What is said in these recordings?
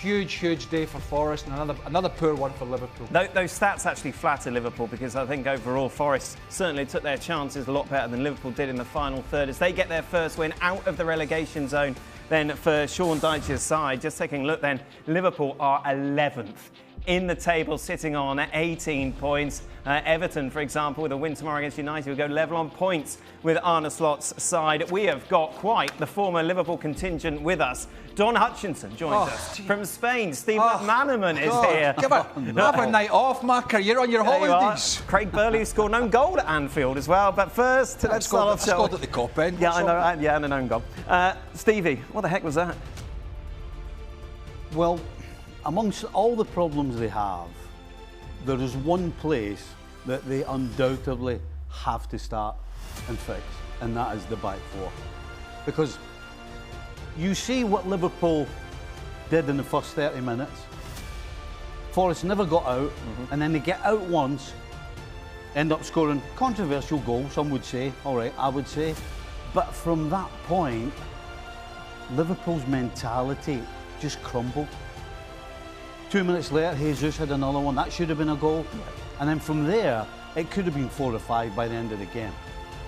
Huge day for Forest, and another poor one for Liverpool. Those stats actually flatter Liverpool, because I think overall Forest certainly took their chances a lot better than Liverpool did in the final third as they get their first win out of the relegation zone. Then for Sean Dyche's side, just taking a look then, Liverpool are 11th in the table, sitting on 18 points. Everton, for example, with a win tomorrow against United, will go level on points with Arne Slot's side. We have got quite the former Liverpool contingent with us. Don Hutchinson joins us from Spain. Steve McManaman is here. Have a night off, Marker. You're on your holidays. Craig Burley scored an own goal at Anfield as well. But first, let's start off. Scored at the Cop End. Yeah, I know. Yeah, and an own goal. Stevie, what the heck was that? Well, amongst all the problems they have, there is one place that they undoubtedly have to start and fix, and that is the back four. Because you see what Liverpool did in the first 30 minutes. Forest never got out, and then they get out once, end up scoring controversial goals, some would say, all right, I would say. But from that point, Liverpool's mentality just crumbled. 2 minutes later, Jesus had another one. That should have been a goal. And then from there, it could have been 4 or 5 by the end of the game.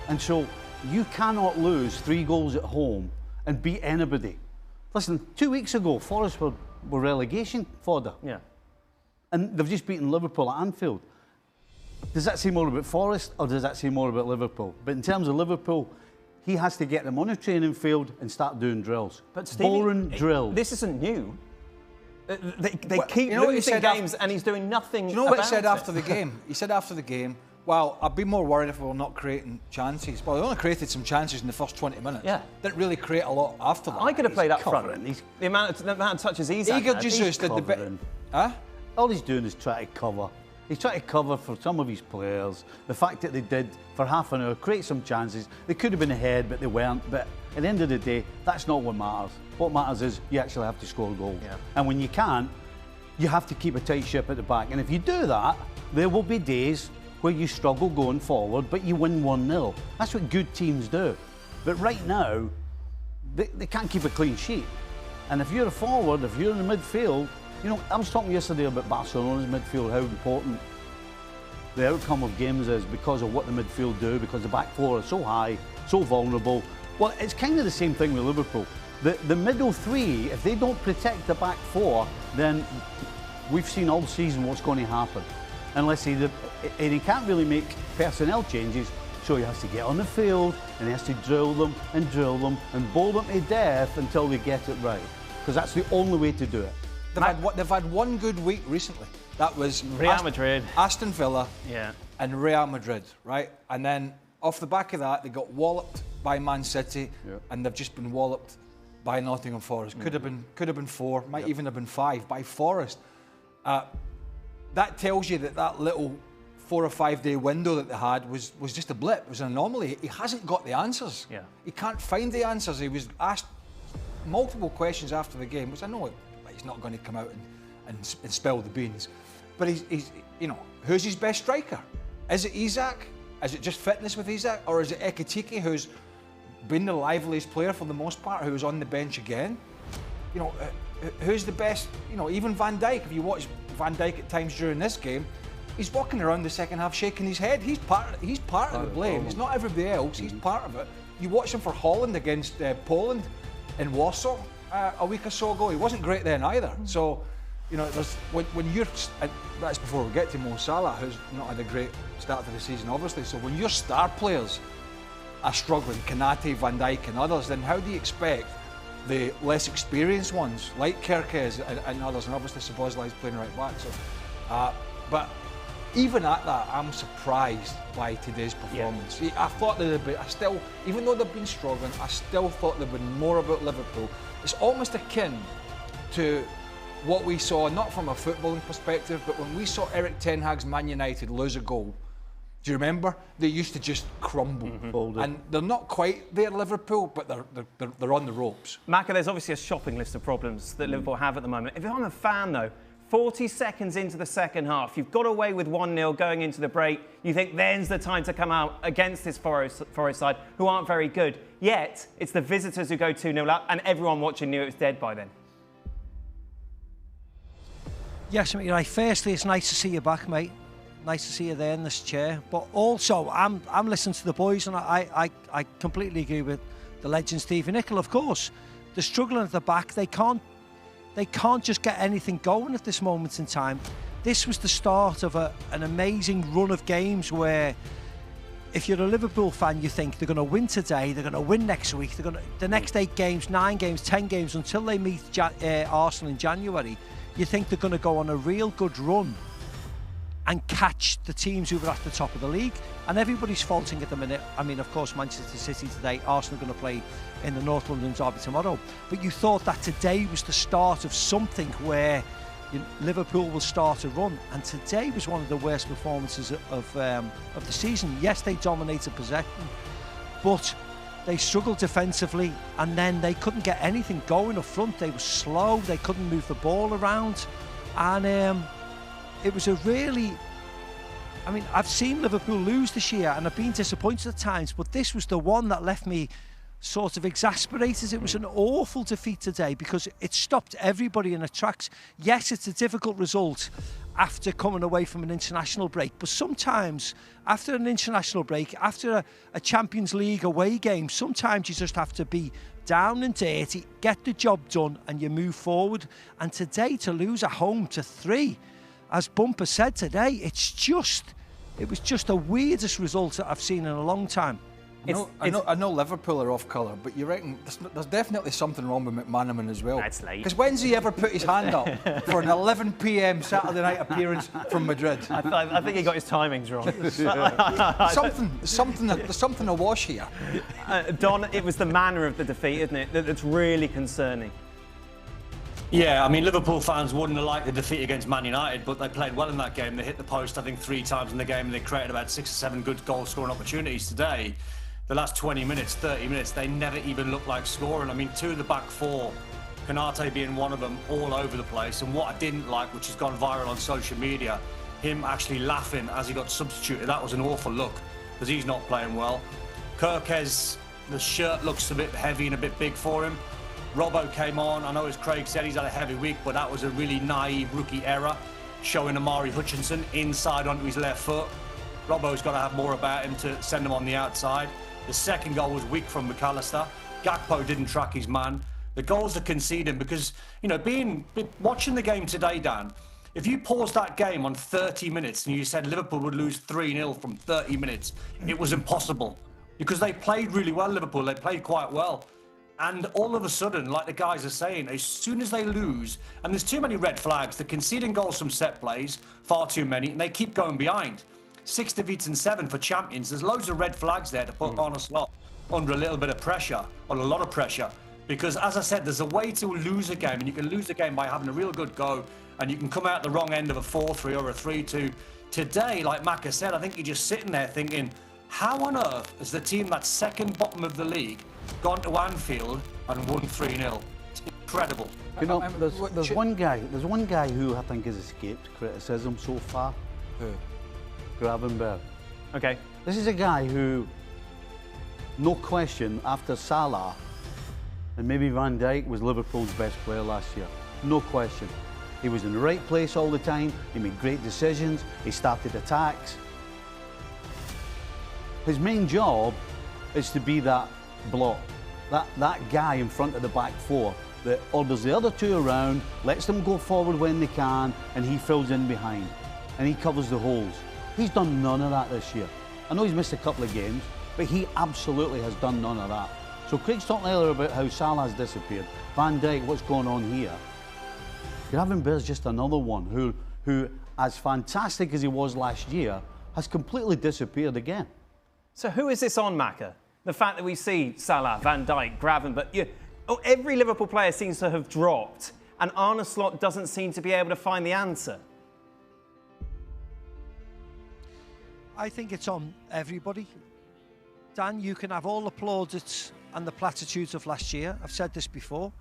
And so you cannot lose 3 goals at home and beat anybody. Listen, 2 weeks ago, Forest were relegation fodder. Yeah. And they've just beaten Liverpool at Anfield. Does that say more about Forest, or does that say more about Liverpool? But in terms of Liverpool, he has to get them on a training field and start doing drills. But Stevie, boring drills. This isn't new. They keep losing games, and he's doing nothing. Do you know what he said about after the game? He said after the game, well, I'd be more worried if we were not creating chances. Well, they only created some chances in the first 20 minutes. Yeah. Didn't really create a lot after that. I could have played up front. Covering. The amount of touches he's had. Igor Jesus did the bit. Huh? All he's doing is trying to cover. He's trying to cover for some of his players. The fact that they did, for half an hour, create some chances. They could have been ahead, but they weren't. But at the end of the day, that's not what matters. What matters is you actually have to score goals. Yeah. And when you can't, you have to keep a tight ship at the back. And if you do that, there will be days where you struggle going forward, but you win 1-0. That's what good teams do. But right now, they can't keep a clean sheet. And if you're a forward, if you're in the midfield, you know, I was talking yesterday about Barcelona's midfield, how important the outcome of games is because of what the midfield do, because the back four are so high, so vulnerable. Well, it's kind of the same thing with Liverpool. The middle three, if they don't protect the back four, then we've seen all season what's going to happen. Unless and he can't really make personnel changes, so he has to get on the field and he has to drill them and bowl them to death until they get it right. Because that's the only way to do it. They've had one good week recently. That was Real Madrid, Aston Villa, yeah, and Real Madrid, right? And then off the back of that, they got walloped by Man City, and they've just been walloped by Nottingham Forest. Could have been 4, might even have been 5 by Forest. That tells you that little 4 or 5 day window that they had was just a blip. It was an anomaly. He hasn't got the answers. Yeah. He can't find the answers. He was asked multiple questions after the game, which I know he's not going to come out and spill the beans. But he's you know, who's his best striker? Is it Isak? Is it just fitness with Isak? Or is it Ekitike, who's been the liveliest player for the most part, who's on the bench again? You know, who's the best? You know, even Van Dijk, if you watch Van Dijk at times during this game, he's walking around the second half shaking his head. He's part of the blame. It's not everybody else. He's part of it. You watch him for Holland against Poland in Warsaw a week or so ago. He wasn't great then either. So, you know, when you're, that's before we get to Mo Salah, who's not had a great start to the season, obviously. So when your star players are struggling, Konate, Van Dijk, and others, then how do you expect the less experienced ones, like Kerkez and others, and obviously Szoboszlai's playing right back. So, but even at that, I'm surprised by today's performance. Yeah. I thought they'd be, even though they've been struggling, I still thought there'd been more about Liverpool. It's almost akin to what we saw, not from a footballing perspective, but when we saw Eric Ten Hag's Man United lose a goal. Do you remember? They used to just crumble. And they're not quite there, Liverpool, but they're on the ropes. Macca, there's obviously a shopping list of problems that Liverpool have at the moment. If I'm a fan, though, 40 seconds into the second half, you've got away with 1-0 going into the break. You think then's the time to come out against this Forest side, who aren't very good. Yet, it's the visitors who go 2-0 up, and everyone watching knew it was dead by then. Yes, mate. Right. Firstly, it's nice to see you back, mate. Nice to see you there in this chair. But also, I'm listening to the boys, and I completely agree with the legend Stevie Nicol. Of course, they're struggling at the back. They can't just get anything going at this moment in time. This was the start of an amazing run of games where, if you're a Liverpool fan, you think they're going to win today, they're going to win next week, the next 8 games, 9 games, 10 games until they meet Arsenal in January. You think they're going to go on a real good run and catch the teams who were at the top of the league. And everybody's faulting at the minute. I mean, of course, Manchester City today, Arsenal are going to play in the North London derby tomorrow. But you thought that today was the start of something where Liverpool will start a run. And today was one of the worst performances of the season. Yes, they dominated possession, but they struggled defensively, and then they couldn't get anything going up front. They were slow, they couldn't move the ball around, and it was a really... I mean, I've seen Liverpool lose this year, and I've been disappointed at times, but this was the one that left me sort of exasperated. It was an awful defeat today because it stopped everybody in its tracks. Yes, it's a difficult result after coming away from an international break, but sometimes after an international break, after a Champions League away game, sometimes you just have to be down and dirty, get the job done, and you move forward. And today, to lose at home to 3, as Bumper said today, it was just the weirdest result that I've seen in a long time. I know Liverpool are off colour, but you reckon there's definitely something wrong with McManaman as well. That's late. Because when's he ever put his hand up for an 11 p.m. Saturday night appearance from Madrid? I think he got his timings wrong. There's something awash here. Don, it was the manner of the defeat, isn't it, that's really concerning. Yeah, I mean, Liverpool fans wouldn't have liked the defeat against Man United, but they played well in that game. They hit the post, I think, 3 times in the game, and they created about 6 or 7 good goal-scoring opportunities today. The last 20 minutes, 30 minutes, they never even looked like scoring. I mean, 2 of the back 4, Konate being one of them, all over the place. And what I didn't like, which has gone viral on social media, him actually laughing as he got substituted. That was an awful look, because he's not playing well. Kirkes, the shirt looks a bit heavy and a bit big for him. Robbo came on. I know, as Craig said, he's had a heavy week, but that was a really naive rookie error, showing Amari Hutchinson inside onto his left foot. Robbo's got to have more about him to send him on the outside. The second goal was weak from McAllister. Gakpo didn't track his man. The goals are conceding because, you know, watching the game today, Dan, if you paused that game on 30 minutes and you said Liverpool would lose 3-0 from 30 minutes, it was impossible. Because they played really well, Liverpool. They played quite well. And all of a sudden, like the guys are saying, as soon as they lose, and there's too many red flags, they're conceding goals from set plays, far too many, and they keep going behind. 6 defeats and 7 for champions. There's loads of red flags there to put Arne Slot under a little bit of pressure, or a lot of pressure. Because, as I said, there's a way to lose a game, and you can lose a game by having a real good go, and you can come out the wrong end of a 4-3 or a 3-2. Today, like Macca said, I think you're just sitting there thinking, how on earth has the team that's second bottom of the league gone to Anfield and won 3-0? It's incredible. You know, there's one guy who I think has escaped criticism so far. Who? Gravenberg. Okay. This is a guy who, no question, after Salah and maybe Van Dijk, was Liverpool's best player last year. No question. He was in the right place all the time. He made great decisions. He started attacks. His main job is to be that block, that guy in front of the back 4 that orders the other 2 around, lets them go forward when they can, and he fills in behind and he covers the holes. He's done none of that this year. I know he's missed a couple of games, but he absolutely has done none of that. So Craig's talking earlier about how Salah's disappeared. Van Dijk, what's going on here? Gravenberg's just another one who, as fantastic as he was last year, has completely disappeared again. So who is this on, Macca? The fact that we see Salah, Van Dijk, Gravenberg, every Liverpool player seems to have dropped, and Arne Slot doesn't seem to be able to find the answer. I think it's on everybody. Dan, you can have all the plaudits and the platitudes of last year. I've said this before,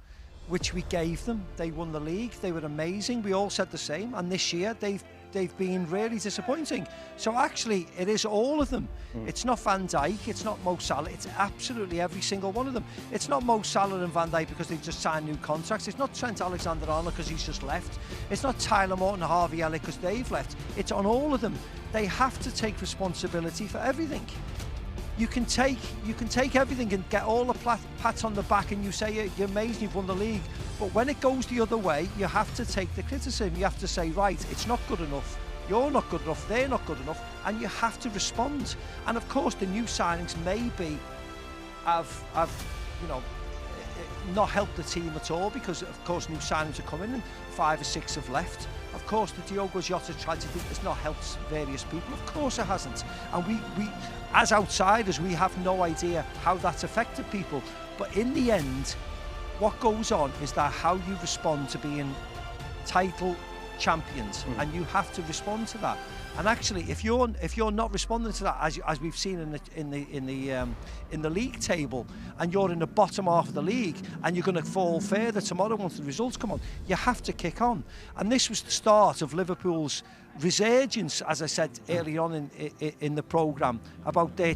which we gave them. They won the league. They were amazing. We all said the same. And this year, they've they've been really disappointing. So actually, it is all of them. It's not Van Dijk, it's not Mo Salah, it's absolutely every single one of them. It's not Mo Salah and Van Dijk because they've just signed new contracts. It's not Trent Alexander-Arnold because he's just left. It's not Tyler Morton and Harvey Elliott because they've left. It's on all of them. They have to take responsibility for everything. You can take everything and get all the pats on the back and you say you're amazing, you've won the league. But when it goes the other way, you have to take the criticism. You have to say, right, it's not good enough. You're not good enough. They're not good enough. And you have to respond. And of course, the new signings maybe have not helped the team at all because, of course, new signings are coming and 5 or 6 have left. Of course, the Diogo Jota tragedy has not helped various people. Of course it hasn't. And we as outsiders, we have no idea how that's affected people. But in the end, what goes on is that how you respond to being title champions, and you have to respond to that. And actually, if you're not responding to that, as we've seen in the league table, and you're in the bottom half of the league, and you're going to fall further tomorrow once the results come on, you have to kick on. And this was the start of Liverpool's resurgence, as I said earlier on in the programme, about their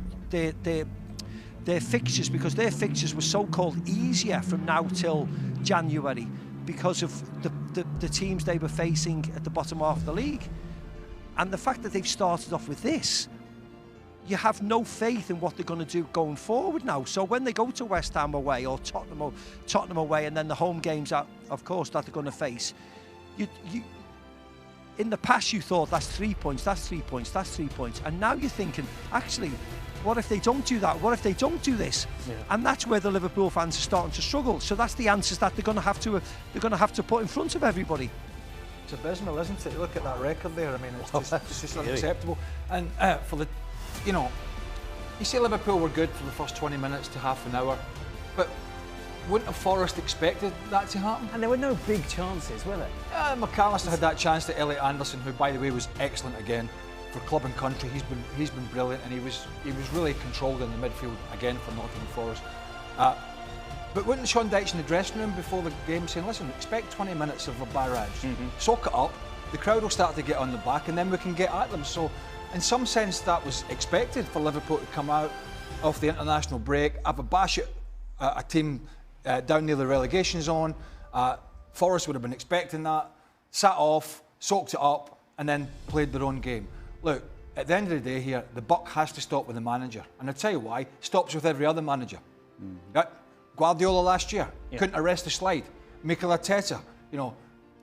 fixtures, because their fixtures were so-called easier from now till January because of the teams they were facing at the bottom half of the league. And the fact that they've started off with this, you have no faith in what they're going to do going forward now. So when they go to West Ham away or Tottenham away, and then the home games, of course, that they're going to face, you in the past you thought that's 3 points, that's 3 points, that's 3 points, and now you're thinking, actually, what if they don't do that? What if they don't do this? Yeah. And that's where the Liverpool fans are starting to struggle. So that's the answers that they're going to have to put in front of everybody. It's abysmal, isn't it? Look at that record there. I mean, it's just unacceptable. And for the, you say Liverpool were good for the first 20 minutes to half an hour, but wouldn't have Forest expected that to happen? And there were no big chances, were there? McAllister had that chance to Elliot Anderson, who, by the way, was excellent again for club and country. He's been brilliant, and he was really controlled in the midfield again for Nottingham Forest. But wouldn't Sean Dyche in the dressing room before the game saying, listen, expect 20 minutes of a barrage, soak it up, the crowd will start to get on the back, and then we can get at them. So in some sense that was expected for Liverpool to come out off the international break, have a bash at a team down near the relegation zone. Forest would have been expecting that, sat off, soaked it up, and then played their own game. Look, at the end of the day here, the buck has to stop with the manager. And I'll tell you why, stops with every other manager. Right? Guardiola last year, couldn't arrest the slide. Mikel Arteta,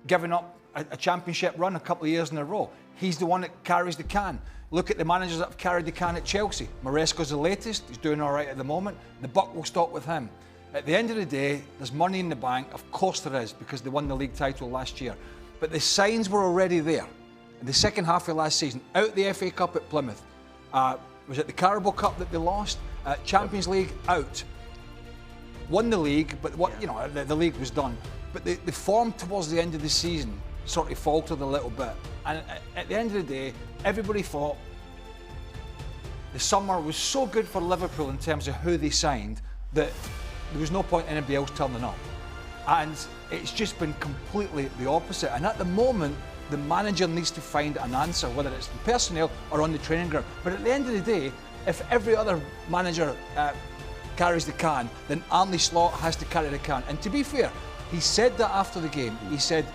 giving up a championship run a couple of years in a row. He's the one that carries the can. Look at the managers that have carried the can at Chelsea. Maresca's the latest, he's doing all right at the moment. The buck will stop with him. At the end of the day, there's money in the bank. Of course there is, because they won the league title last year. But the signs were already there. In the second half of last season, out the FA Cup at Plymouth, was it the Carabao Cup that they lost? Champions League, out. Won the league, but the league was done. But the form towards the end of the season sort of faltered a little bit. And at the end of the day, everybody thought the summer was so good for Liverpool in terms of who they signed that there was no point in anybody else turning up. And it's just been completely the opposite. And at the moment, the manager needs to find an answer, whether it's the personnel or on the training ground. But at the end of the day, if every other manager carries the can, then Arne Slot has to carry the can. And to be fair, he said that after the game. He said,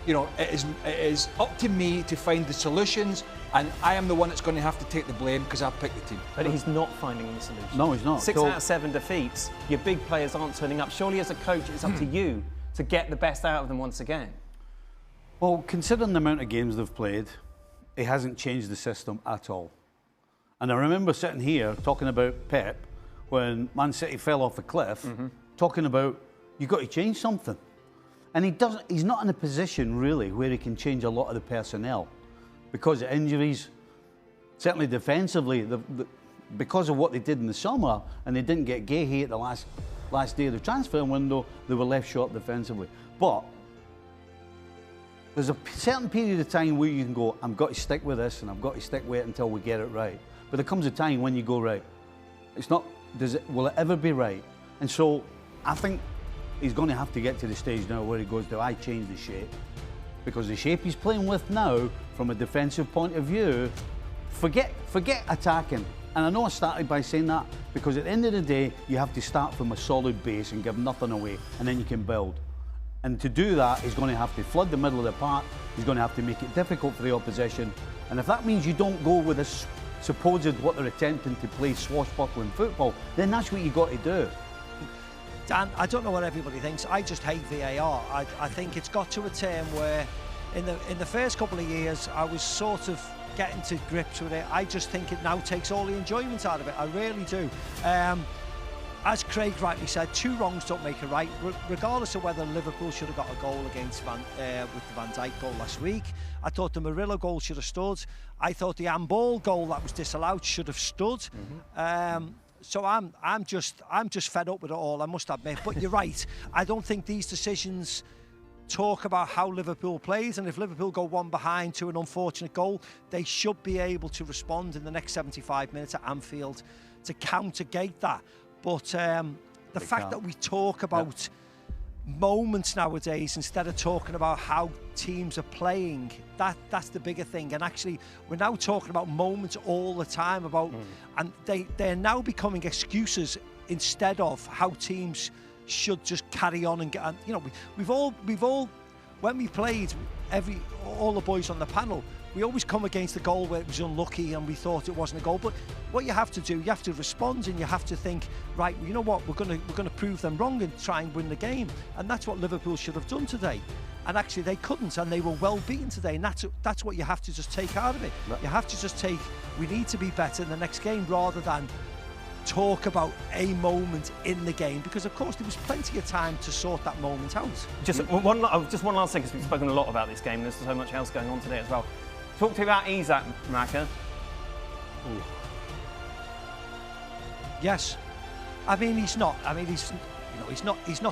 it is up to me to find the solutions, and I am the one that's going to have to take the blame because I've picked the team. But he's not finding the solutions. No, he's not. 6 out of 7 defeats. Your big players aren't turning up. Surely as a coach, it's up to you to get the best out of them once again. Well, considering the amount of games they've played, it hasn't changed the system at all. And I remember sitting here talking about Pep when Man City fell off a cliff, talking about, you've got to change something. And he's not in a position, really, where he can change a lot of the personnel because of injuries, certainly defensively, because of what they did in the summer, and they didn't get Gahey at the last day of the transfer window, they were left short defensively. But there's a certain period of time where you can go, I've got to stick with this, and I've got to stick with it until we get it right. But there comes a time when you go, right, it's not, will it ever be right? And so I think he's going to have to get to the stage now where he goes, do I change the shape? because the shape he's playing with now, from a defensive point of view, forget attacking. And I know I started by saying that because at the end of the day, you have to start from a solid base and give nothing away, and then you can build. And to do that, he's going to have to flood the middle of the park. He's going to have to make it difficult for the opposition. And if that means you don't go with this supposed what they're attempting to play swashbuckling football, then that's what you've got to do. Dan, I don't know what everybody thinks. I just hate VAR. I think it's got to a term where in the first couple of years, I was sort of getting to grips with it. I just think it now takes all the enjoyment out of it. I really do. As Craig rightly said, 2 wrongs don't make a right. Regardless of whether Liverpool should have got a goal against with the Van Dijk goal last week, I thought the Murillo goal should have stood. I thought the handball goal that was disallowed should have stood. So I'm just fed up with it all, I must admit. But you're right. I don't think these decisions talk about how Liverpool plays, and if Liverpool go 1 behind to an unfortunate goal, they should be able to respond in the next 75 minutes at Anfield to countergate that. But the fact that we talk about moments nowadays instead of talking about how teams are playing, that's the bigger thing. And actually, we're now talking about moments all the time about, and they're now becoming excuses instead of how teams should just carry on and get. And, you know, we've all when we played, all the boys on the panel, we always come against the goal where it was unlucky and we thought it wasn't a goal. But what you have to do, you have to respond, and you have to think, right, you know what, we're going to prove them wrong and try and win the game. And that's what Liverpool should have done today. And actually they couldn't, and they were well beaten today. And that's what you have to just take out of it. You have to just take, we need to be better in the next game, rather than talk about a moment in the game, because of course there was plenty of time to sort that moment out. Just one last thing, because we've spoken a lot about this game. There's so much else going on today as well. Talk to me about Isak, Maka. Yes, I mean he's not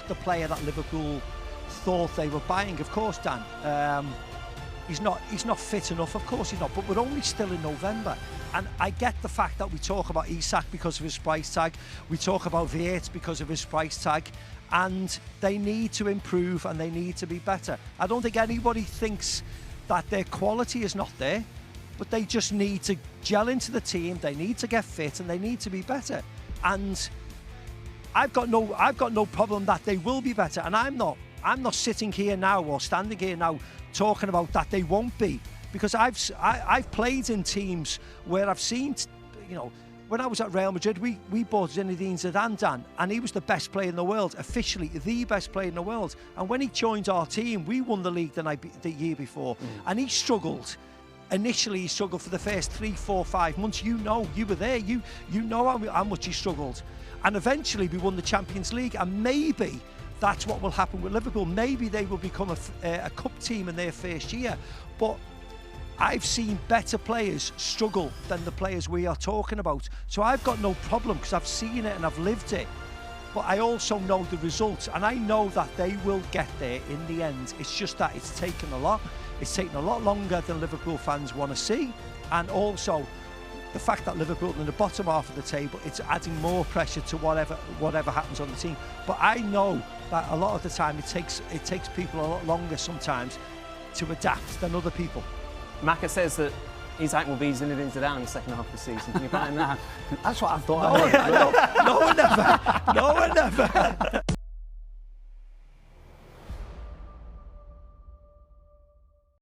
the player that Liverpool thought they were buying. Of course, Dan. He's not fit enough. Of course he's not. But we're only still in November, and I get the fact that we talk about Isak because of his price tag. We talk about Wirtz because of his price tag, and they need to improve and they need to be better. I don't think anybody thinks that their quality is not there, but they just need to gel into the team. They need to get fit and they need to be better. And I've got no problem that they will be better. And I'm not sitting here now or standing here now talking about that they won't be, because I've played in teams where I've seen, you know, when I was at Real Madrid, we bought Zinedine Zidane, Dan, and he was the best player in the world, officially the best player in the world. And when he joined our team, we won the league the year before, and he struggled. Initially, he struggled for the first 3, 4, 5 months. You know, you were there. You know how much he struggled. And eventually, we won the Champions League, and maybe that's what will happen with Liverpool. Maybe they will become a cup team in their first year. But I've seen better players struggle than the players we are talking about. So I've got no problem, because I've seen it and I've lived it. But I also know the results, and I know that they will get there in the end. It's just that it's taken a lot. It's taken a lot longer than Liverpool fans want to see. And also, the fact that Liverpool are in the bottom half of the table, it's adding more pressure to whatever happens on the team. But I know that a lot of the time it takes people a lot longer sometimes to adapt than other people. Maka says that Isak will be Zinedine Zidane in the second half of the season. Can you buy that? That's what I thought. No, one never.